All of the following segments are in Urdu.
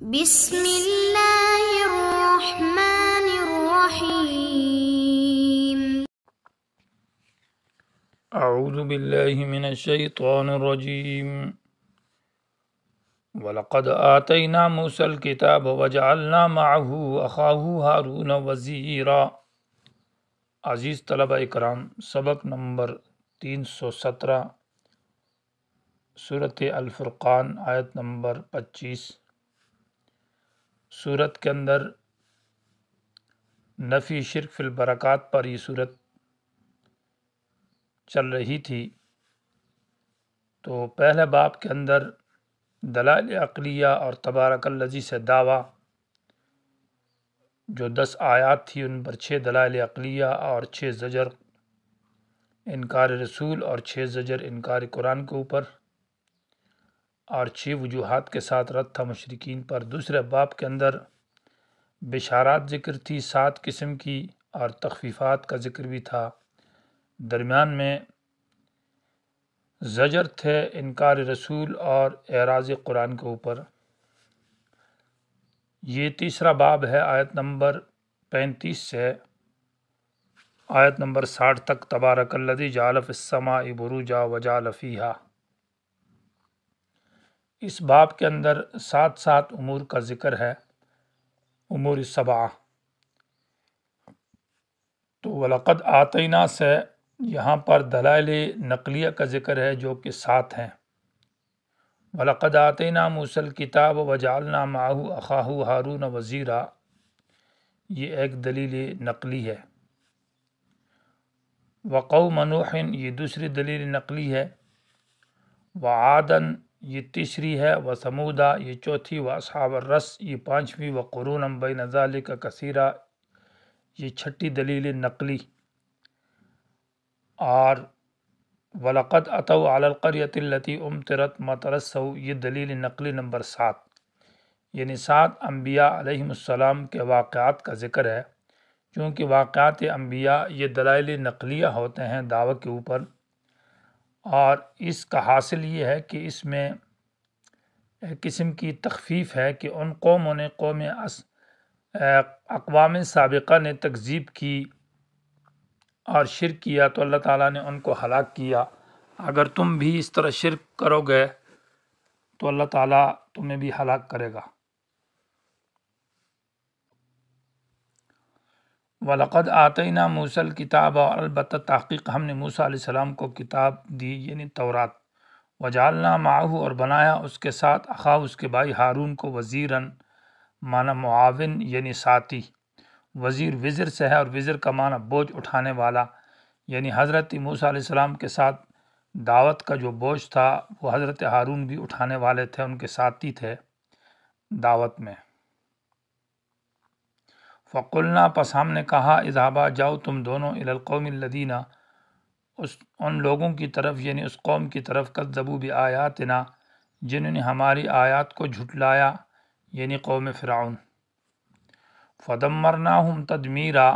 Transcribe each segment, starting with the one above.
بسم اللہ الرحمن الرحیم۔ اعوذ باللہ من الشیطان الرجیم وَلَقَدْ آتَيْنَا مُوسَى الْكِتَابَ وَجَعَلْنَا مَعَهُ أَخَاهُ هَارُونَ وَزِيرًا۔ عزیز طلبہ اکرام، سبق نمبر 317، سورۃ الفرقان، آیت نمبر 25۔ سورت کے اندر نفی شرک فی البرکات پر یہ سورت چل رہی تھی، تو پہلے باب کے اندر دلائل عقلیہ اور تبارک الذی سے دعویٰ جو 10 آیات تھی، ان پر 6 دلائل عقلیہ اور 6 زجر انکار رسول اور 6 زجر انکار قرآن کے اوپر اور 6 وجوہات کے ساتھ رد تھا مشرکین پر۔ دوسرے باب کے اندر بشارات ذکر تھی 7 قسم کی اور تخفیفات کا ذکر بھی تھا۔ درمیان میں زجر تھے انکار رسول اور اعراض قرآن کے اوپر۔ یہ تیسرا باب ہے، آیت نمبر 35 سے آیت نمبر 60 تک۔ تبارک الذی جعل فی السماء بروجا وجعل فیہا۔ اس باب کے اندر 7 امور کا ذکر ہے، امور 7۔ تو وَلَقَدْ آتَيْنَا سے یہاں پر دلائل نقلیہ کا ذکر ہے جو کہ 7 ہیں۔ وَلَقَدْ آتَيْنَا مُوسَى الْكِتَابَ وَجَعَلْنَا مَعَهُ أَخَاهُ هَارُونَ وَزِيرًا، یہ ایک دلیل نقلی ہے۔ وَقَوْمَ نُوحٍ، یہ دوسری دلیل نقلی ہے۔ وَعَادًا، یہ تیسری ہے۔ وَثَمُودَ، یہ چوتھی۔ وَأَصْحَابَ الرَّسِّ، یہ 5ویں۔ وَقُرُونًا بَيْنَ ذَلِكَ كَثِيرًا، یہ 6ٹھی دلیل نقلی۔ اور وَلَقَدْ أَتَوْا عَلَى الْقَرْيَةِ الَّتِي أُمْطِرَتْ مَطَرَ السَّوْءِ، یہ دلیل نقلی نمبر 7، یعنی 7 انبیاء علیہم السلام کے واقعات کا ذکر ہے۔ چونکہ واقعات انبیاء یہ دلائل نقلیہ ہوتے ہیں دعوی کے اوپر، اور اس کا حاصل یہ ہے کہ اس میں ایک قسم کی تخفیف ہے کہ ان قوموں نے اقوام سابقہ نے تکذیب کی اور شرک کیا تو اللہ تعالیٰ نے ان کو ہلاک کیا۔ اگر تم بھی اس طرح شرک کرو گے تو اللہ تعالیٰ تمہیں بھی ہلاک کرے گا۔ وَلَقَدْ آتَيْنَا مُوسَى الْكِتَابَ، اور البتہ تحقیق ہم نے موسیٰ علیہ السلام کو کتاب دی، یعنی تورات۔ وَجَعَلْنَا مَعَهُ، اور بنایا اس کے ساتھ، اخاہ اس کے بھائی ہارون کو، وزیراً معنی معاون یعنی ساتھی۔ وزیر وزر سے ہے، اور وزر کا معنی بوجھ اٹھانے والا، یعنی حضرت موسیٰ علیہ السلام کے ساتھ دعوت کا جو بوجھ تھا وہ حضرت ہارون بھی اٹھانے والے تھے، ان کے ساتھی تھے دعوت میں۔ فَقُلْنَا، پس ہم نے کہا، اذهبا، جاؤ تم دونوں، الی القوم الذین، ان لوگوں کی طرف، یعنی اس قوم کی طرف، کذبوا بآیاتنا، جنہوں نے ہماری آیات کو جھٹلایا، یعنی قوم فرعون۔ فَدَمَّرْنَاهُمْ تَدْمِيرًا،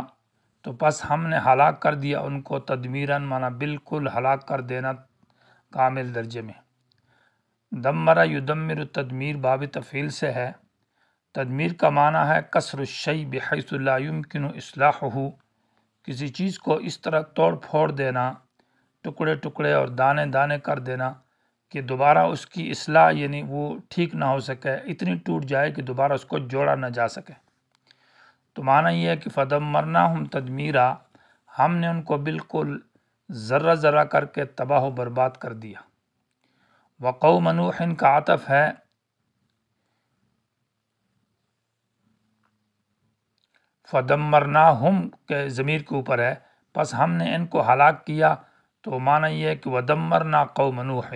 تو پس ہم نے ہلاک کر دیا ان کو، تدمیراً معنی بالکل ہلاک کر دینا کامل درجے میں۔ دمر یدمر، تدمیر باب تفعیل سے ہے۔ تدمیر کا معنی ہے کسر الشیء بحیث لا یمکن اصلاحہ، کسی چیز کو اس طرح توڑ پھوڑ دینا، ٹکڑے ٹکڑے اور دانے دانے کر دینا کہ دوبارہ اس کی اصلاح، یعنی وہ ٹھیک نہ ہو سکے، اتنی ٹوٹ جائے کہ دوبارہ اس کو جوڑا نہ جا سکے۔ تو معنی یہ ہے کہ فدمرناہم تدمیرا، ہم نے ان کو بالکل ذرہ ذرہ کر کے تباہ و برباد کر دیا۔ وقوم نوح کا عطف ہے فدمرناہم کے ضمیر کے اوپر ہے، پس ہم نے ان کو ہلاک کیا۔ تو معنی یہ ہے کہ ودمرنا قوم نوح،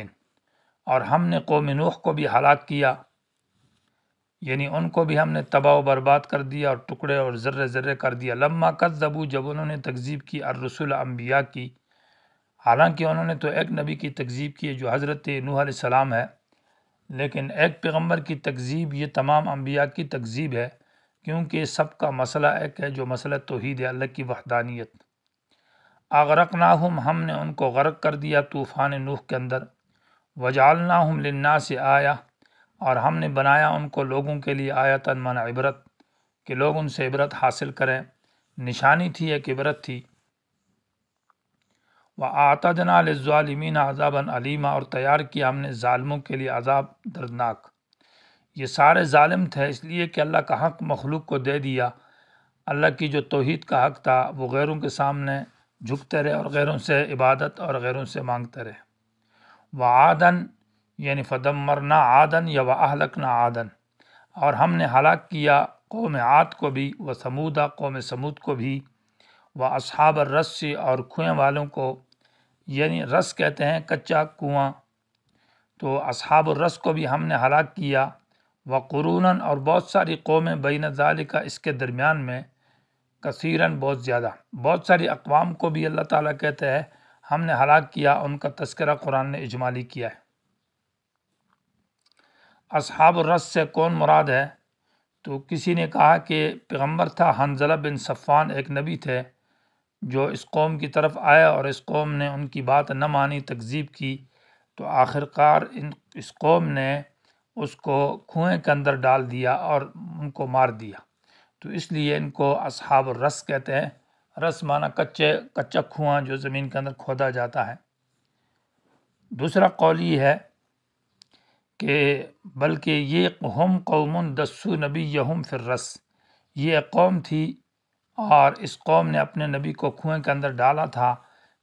اور ہم نے قوم نوح کو بھی ہلاک کیا، یعنی ان کو بھی ہم نے تباہ و برباد کر دیا اور ٹکڑے اور ذرے ذرے کر دیا۔ لما کذبوا، جب انہوں نے تکذیب کی، الرسول انبیاء کی، حالانکہ انہوں نے تو ایک نبی کی تکذیب کی جو حضرت نوح علیہ السلام ہے، لیکن ایک پیغمبر کی تکذیب یہ تمام انبیاء کی تکذیب ہے، کیونکہ سب کا مسئلہ ایک ہے جو مسئلہ توحید ہے، اللہ کی وحدانیت۔ اغرقناہم، ہم نے ان کو غرق کر دیا طوفان نوح کے اندر۔ وجعلناہم للناس آیہ، اور ہم نے بنایا ان کو لوگوں کے لیے آیتاً من عبرت کہ لوگ ان سے عبرت حاصل کریں، نشانی تھی، ایک عبرت تھی۔ وَأَعْتَدْنَا لِلظَّالِمِينَ عَذَابًا عَلِيمًا، اور تیار کیا ہم نے ظالموں کے لیے عذاب دردناک۔ یہ سارے ظالم تھے اس لیے کہ اللہ کا حق مخلوق کو دے دیا۔ اللہ کی جو توحید کا حق تھا وہ غیروں کے سامنے جھکتے رہے اور غیروں سے عبادت اور غیروں سے مانگتے رہے۔ وعادن یعنی فدمرنا عادن یا واہلکنا عادن، اور ہم نے ہلاک کیا قوم عاد کو بھی، و سمودا قوم سمود کو بھی، و اصحاب الرس اور کنویں والوں کو، یعنی رس کہتے ہیں کچا کنواں، تو اصحاب الرس کو بھی ہم نے ہلاک کیا، و قروناً اور بہت ساری قومیں بین ذالک اس کے درمیان میں، کثیراً بہت زیادہ، بہت ساری اقوام کو بھی اللہ تعالیٰ کہتے ہیں ہم نے ہلاک کیا، ان کا تذکرہ قرآن نے اجمالی کیا ہے۔ اصحاب الرس سے کون مراد ہے؟ تو کسی نے کہا کہ پیغمبر تھا حنظلہ بن صفوان، ایک نبی تھے جو اس قوم کی طرف آیا اور اس قوم نے ان کی بات نہ مانی، تکذیب کی، تو آخرکار اس قوم نے اس کو کنویں کے اندر ڈال دیا اور ان کو مار دیا، تو اس لیے ان کو اصحاب الرس کہتے ہیں۔ رس معنی کچا کنواں جو زمین کے اندر کھودا جاتا ہے۔ دوسرا قول یہ ہے کہ بلکہ یہ ہم قوم دسو نبیہم فی الرس، یہ قوم تھی اور اس قوم نے اپنے نبی کو کنویں کے اندر ڈالا تھا،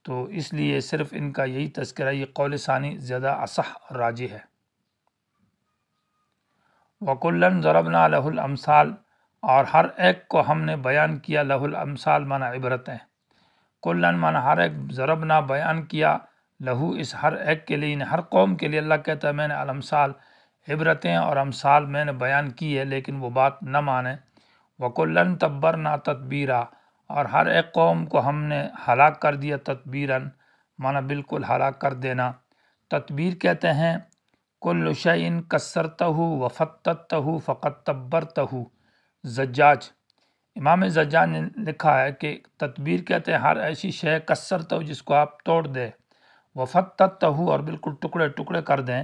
تو اس لیے صرف ان کا یہی تذکرہ، یہ قول ثانی زیادہ اصح اور راجح ہے۔ وَكُلًّا ضَرَبْنَا لَهُ الْأَمْثَالَ، اور ہر ایک کو ہم نے بیان کیا، لہ الامثال معنی عبرتیں، کلن معنی ہر ایک، ضربنا بیان کیا، لہو اس ہر ایک کے لیے، ہر قوم کے لیے اللہ کہتا ہے میں نے الامثال عبرتیں اور امثال میں نے بیان کی ہے، لیکن وہ بات نہ مانے۔ وکلن تبرنا تتبیرا، اور ہر ایک قوم کو ہم نے ہلاک کر دیا، تتبیراً معنی بالکل ہلاک کر دینا۔ تتبیر کہتے ہیں کل شیء کسرتہ وفتتہ فقد تبرتہ، زجاج، امام زجاج نے لکھا ہے کہ تتبیر کہتے ہیں ہر ایسی شے کسرتہ جس کو آپ توڑ دیں، وفتتہ اور بالکل ٹکڑے ٹکڑے کر دیں،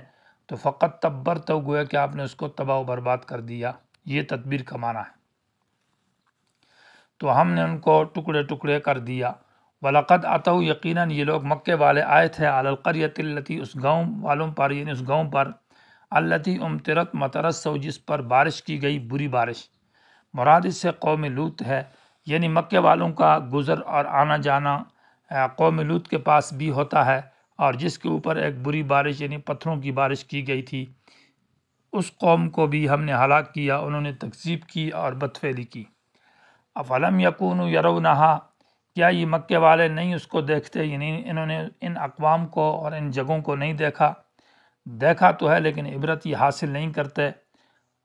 تو فقط تبرتہ گویا کہ آپ نے اس کو تباہ و برباد کر دیا، یہ تدبیر کا معنی ہے۔ تو ہم نے ان کو ٹکڑے ٹکڑے کر دیا۔ وَلَقَدْ أَتَوْا، یقیناً یہ لوگ مکے والے آئے تھے، عَلَى الْقَرْيَةِ الَّتِي، اس گاؤں والوں پر، یعنی اس گاؤں پر، الَّتِي أُمْطِرَتْ مَطَرَ السَّوْءِ، جس پر بارش کی گئی بری بارش، مراد اس سے قوم لوط ہے، یعنی مکے والوں کا گزر اور آنا جانا قوم لوط کے پاس بھی ہوتا ہے، اور جس کے اوپر ایک بری بارش یعنی پتھروں کی بارش کی گئی تھی، اس قوم کو بھی ہم نے ہلاک کیا، انہوں نے تکذیب کی اور بدفعلی کی۔ افلم یکونوا یرونہا، کیا یہ مکے والے نہیں اس کو دیکھتے، یعنی انہوں نے ان اقوام کو اور ان جگہوں کو نہیں دیکھا، دیکھا تو ہے لیکن عبرت یہ حاصل نہیں کرتے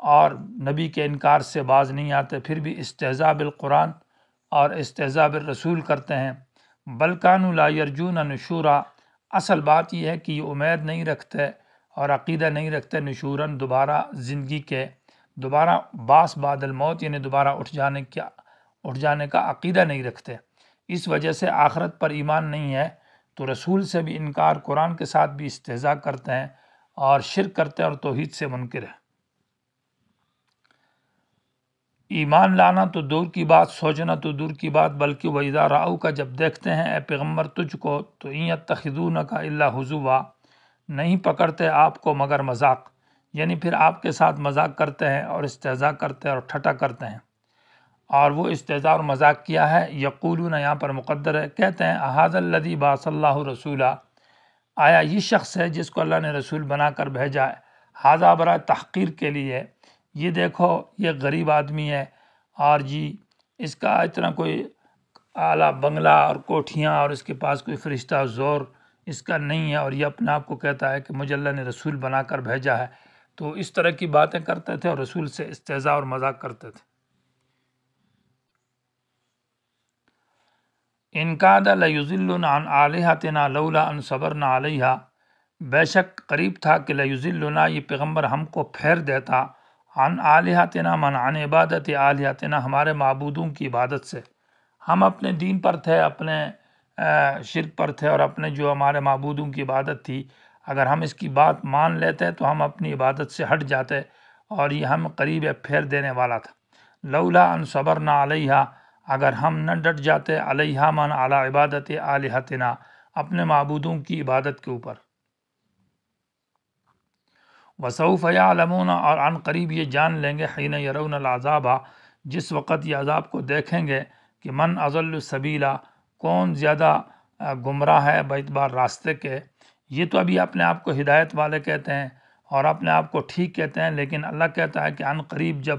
اور نبی کے انکار سے باز نہیں آتے، پھر بھی استہزاء بالقرآن اور استہزاء بالرسول کرتے ہیں۔ بل کانوا لا یرجون نشورا، اصل بات یہ ہے کہ یہ امید نہیں رکھتے اور عقیدہ نہیں رکھتے نشوراً، دوبارہ زندگی کے، دوبارہ بعث بعد الموت یعنی دوبارہ اٹھ جانے کا عقیدہ نہیں رکھتے، اس وجہ سے آخرت پر ایمان نہیں ہے، تو رسول سے بھی انکار، قرآن کے ساتھ بھی استہزاء کرتے ہیں اور شرک کرتے ہیں اور توحید سے منکر ہیں۔ ایمان لانا تو دور کی بات، سوچنا تو دور کی بات، بلکہ وَإِذَا رَأَوْكَ، جب دیکھتے ہیں اے پیغمبر تجھ کو، تو إِن يَتَّخِذُونَكَ إِلَّا هُزُوًا، نہیں پکڑتے آپ کو مگر مذاق، یعنی پھر آپ کے ساتھ مذاق کرتے ہیں اور استہزاء کرتے ہیں اور ٹھٹا کرتے ہیں۔ اور وہ استہزاء اور مذاق کیا ہے؟ یقولون، یہاں پر مقدر ہے، کہتے ہیں اَهَذَا الَّذِي بَعَثَ اللَّهُ رَسُولًا، آیا یہ شخص ہے جس کو اللہ نے رسول بنا کر بھیجا ہے، ہذا برائے تحقیر کے لیے، یہ دیکھو یہ غریب آدمی ہے اور جی اس کا اتنا کوئی اعلیٰ بنگلہ اور کوٹھیاں اور اس کے پاس کوئی فرشتہ زور اس کا نہیں ہے، اور یہ اپنے آپ کو کہتا ہے کہ مجھے اللہ نے رسول بنا کر بھیجا ہے، تو اس طرح کی باتیں کرتے تھے اور رسول سے استہزاء اور مذاق کرتے تھے۔ ان کاد لیضلنا عن آلہتنا لولا ان صبرنا علیہا، بے شک قریب تھا کہ لیضلنا، یہ پیغمبر ہم کو پھیر دیتا، عن آلہتنا من عن عبادت آلہتنا، ہمارے معبودوں کی عبادت سے، ہم اپنے دین پر تھے، اپنے شرک پر تھے اور اپنے جو ہمارے معبودوں کی عبادت تھی، اگر ہم اس کی بات مان لیتے تو ہم اپنی عبادت سے ہٹ جاتے اور یہ ہم قریب پھیر دینے والا تھا۔ لولا ان صبرنا علیہا، اگر ہم نہ ڈٹ جاتے علیہا من علی عبادت آلہتنا، اپنے معبودوں کی عبادت کے اوپر۔ وسوف یعلمون، اور عن قریب یہ جان لیں گے، حین یرون العذاب، جس وقت یہ عذاب کو دیکھیں گے، کہ من اضل سبیلا، کون زیادہ گمراہ ہے باعتبار راستے کے۔ یہ تو ابھی اپنے آپ کو ہدایت والے کہتے ہیں اور اپنے آپ کو ٹھیک کہتے ہیں، لیکن اللہ کہتا ہے کہ عن قریب جب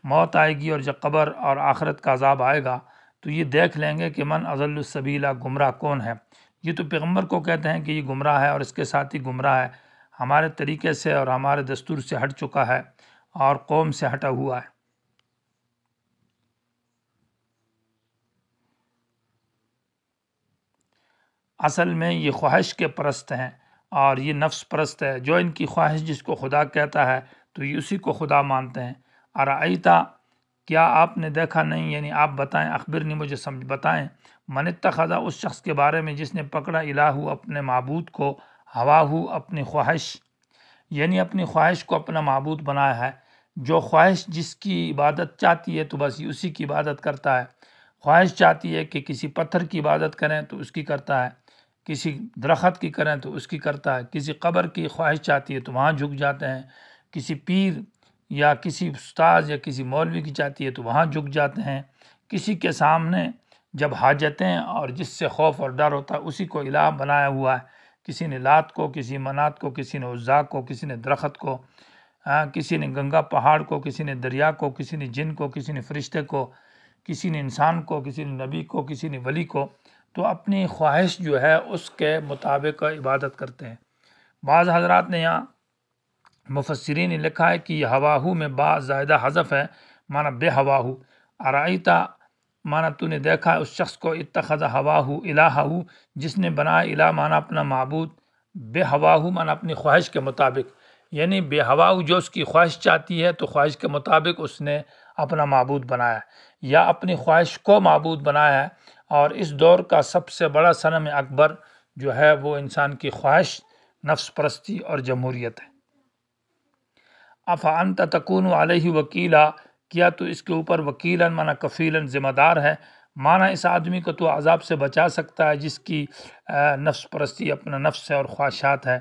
موت آئے گی اور جب قبر اور آخرت کا عذاب آئے گا تو یہ دیکھ لیں گے کہ من اضل السبیلا، گمراہ کون ہے۔ یہ تو پیغمبر کو کہتے ہیں کہ یہ گمراہ ہے اور اس کے ساتھ ہی گمراہ ہے، ہمارے طریقے سے اور ہمارے دستور سے ہٹ چکا ہے اور قوم سے ہٹا ہوا ہے۔ اصل میں یہ خواہش کے پرست ہیں اور یہ نفس پرست ہے۔ جو ان کی خواہش جس کو خدا کہتا ہے تو یہ اسی کو خدا مانتے ہیں۔ ارائیتا، کیا آپ نے دیکھا نہیں، یعنی آپ بتائیں، اخبرنی، مجھے سمجھ بتائیں، من اتخذ، اس شخص کے بارے میں جس نے پکڑا الہو، اپنے معبود کو، ہواہو، اپنی خواہش، یعنی اپنی خواہش کو اپنا معبود بنایا ہے۔ جو خواہش جس کی عبادت چاہتی ہے تو بس یہ اسی کی عبادت کرتا ہے۔ خواہش چاہتی ہے کہ کسی پتھر کی عبادت کریں تو اس کی کرتا ہے، کسی درخت کی کریں تو اس کی کرتا ہے، کسی قبر کی خواہش چاہتی ہے تو وہاں جھک جاتے ہیں، کسی پیر یا کسی استاذ یا کسی مولوی کی چاہتی ہے تو وہاں جھک جاتے ہیں۔ کسی کے سامنے جب حاجتیں اور جس سے خوف اور ڈر ہوتا ہے اسی کو الہ بنایا ہوا ہے۔ کسی نے لات کو، کسی منات کو، کسی نے عزا کو، کسی نے درخت کو، کسی نے گنگا پہاڑ کو، کسی نے دریا کو، کسی نے جن کو، کسی نے فرشتے کو، کسی نے انسان کو، کسی نے نبی کو، کسی نے ولی کو، تو اپنی خواہش جو ہے اس کے مطابق عبادت کرتے ہیں۔ بعض حضرات نے یہاں مفسرین نے لکھا ہے کہ یہ ہواہو میں با زائدہ حذف ہے، معنی بے ہواہو۔ ارائیتا، معنی تو نے دیکھا اس شخص کو، اتخذ ہواہو الہہو، جس نے بنایا الہ معنی اپنا معبود، بے ہواہو معنی اپنی خواہش کے مطابق، یعنی بے ہواہو جو اس کی خواہش چاہتی ہے تو خواہش کے مطابق اس نے اپنا معبود بنایا ہے یا اپنی خواہش کو معبود بنایا ہے۔ اور اس دور کا سب سے بڑا صنم اکبر جو ہے وہ انسان کی خواہش، نفس پرستی اور جمہوریت ہے۔ افانت تکون علیہ وکیلا، کیا تو اس کے اوپر وکیلا معنی کفیلا، ذمہ دار ہے، معنی اس آدمی کو تو عذاب سے بچا سکتا ہے جس کی نفس پرستی اپنا نفس ہے اور خواہشات ہے۔